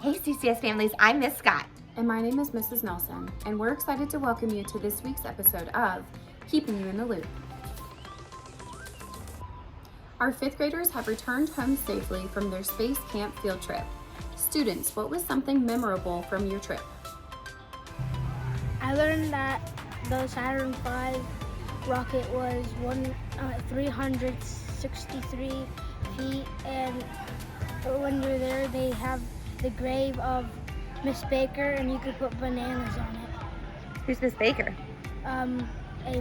Hey CCS families, I'm Miss Scott. And my name is Mrs. Nelson, and we're excited to welcome you to this week's episode of Keeping You in the Loop. Our fifth graders have returned home safely from their space camp field trip. Students, what was something memorable from your trip? I learned that the Saturn V rocket was 363 feet, and when you're there, they have the grave of Miss Baker, and you could put bananas on it. Who's Miss Baker? A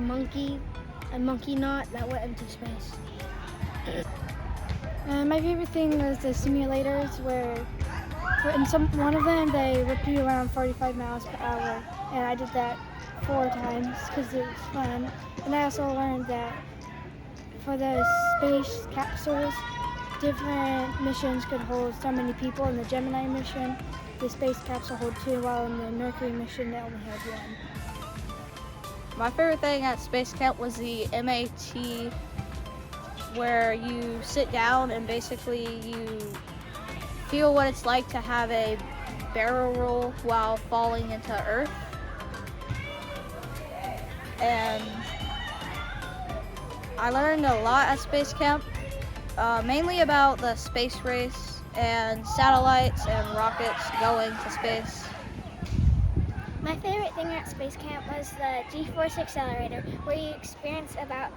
monkey knot that went into space. My favorite thing was the simulators where in one of them they whip you around 45 miles per hour, and I did that 4 times because it was fun. And I also learned that for the space capsules, different missions could hold so many people. In the Gemini mission, the space capsule held 2, while in the Mercury mission, they only had 1. My favorite thing at Space Camp was the MAT, where you sit down and basically you feel what it's like to have a barrel roll while falling into Earth. And I learned a lot at Space Camp, mainly about the space race and satellites and rockets going to space. My favorite thing at Space Camp was the G-Force Accelerator, where you experience about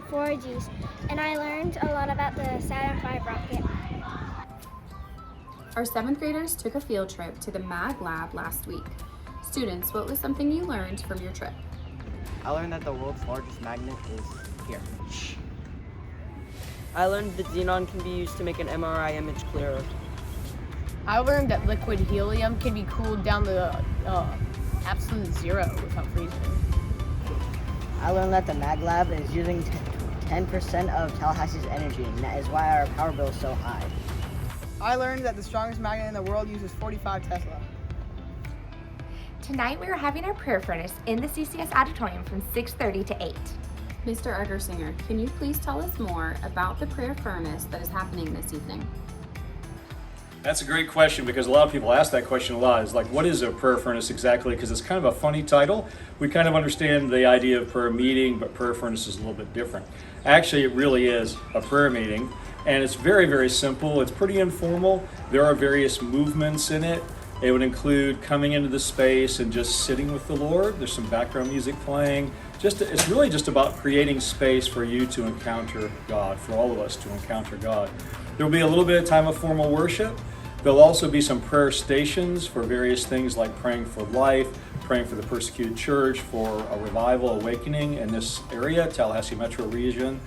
4 Gs, and I learned a lot about the Saturn V rocket. Our 7th graders took a field trip to the Mag Lab last week. Students, what was something you learned from your trip? I learned that the world's largest magnet is here. I learned that xenon can be used to make an MRI image clearer. I learned that liquid helium can be cooled down to absolute zero without freezing. I learned that the Mag Lab is using 10% of Tallahassee's energy, and that is why our power bill is so high. I learned that the strongest magnet in the world uses 45 Tesla. Tonight we are having our prayer furnace in the CCS auditorium from 6:30 to 8. Mr. Eggersinger, can you please tell us more about the prayer furnace that is happening this evening? That's a great question, because a lot of people ask that question a lot. Is like, what is a prayer furnace exactly? Because it's kind of a funny title. We kind of understand the idea of prayer meeting, but prayer furnace is a little bit different. Actually, it really is a prayer meeting, and it's very, very simple. It's pretty informal. There are various movements in it. It would include coming into the space and just sitting with the Lord. There's some background music playing. It's really just about creating space for you to encounter God, for all of us to encounter God. There will be a little bit of time of formal worship. There'll also be some prayer stations for various things like praying for life, praying for the persecuted church, for a revival awakening in this area, Tallahassee metro region,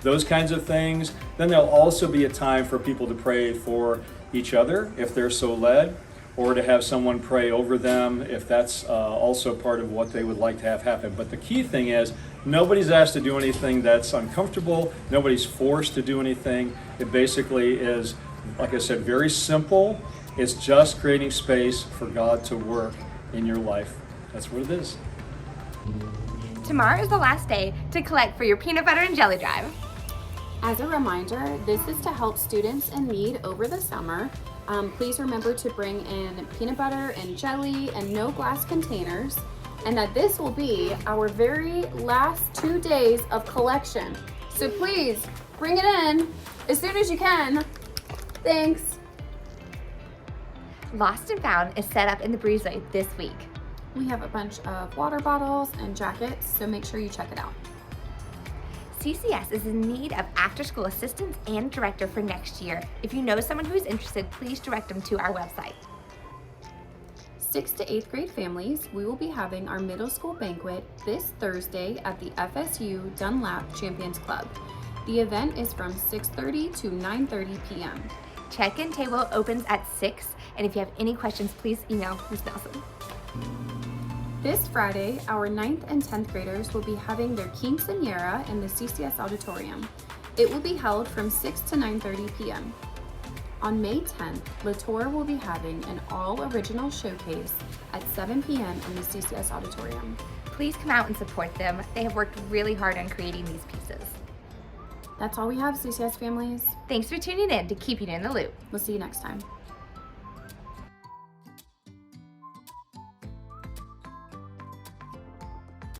those kinds of things. Then there'll also be a time for people to pray for each other if they're so led, or to have someone pray over them if that's also part of what they would like to have happen. But the key thing is, nobody's asked to do anything that's uncomfortable. Nobody's forced to do anything. It basically is, like I said, very simple. It's just creating space for God to work in your life. That's what it is. Tomorrow is the last day to collect for your peanut butter and jelly drive. As a reminder, this is to help students in need over the summer. Please remember to bring in peanut butter and jelly and no glass containers, and that this will be our very last 2 days of collection. So please bring it in as soon as you can. Thanks. Lost and Found is set up in the breezeway this week. We have a bunch of water bottles and jackets, so make sure you check it out. CCS is in need of after-school assistants and director for next year. If you know someone who's interested, please direct them to our website. 6th to 8th grade families, we will be having our middle school banquet this Thursday at the FSU Dunlap Champions Club. The event is from 6:30 to 9:30 p.m. Check-in table opens at 6, and if you have any questions, please email Ms. Nelson. This Friday, our 9th and 10th graders will be having their quinceañera in the CCS auditorium. It will be held from 6 to 9:30 p.m. On May 10th, Latour will be having an all-original showcase at 7 p.m. in the CCS auditorium. Please come out and support them. They have worked really hard on creating these pieces. That's all we have, CCS families. Thanks for tuning in to Keeping You in the Loop. We'll see you next time.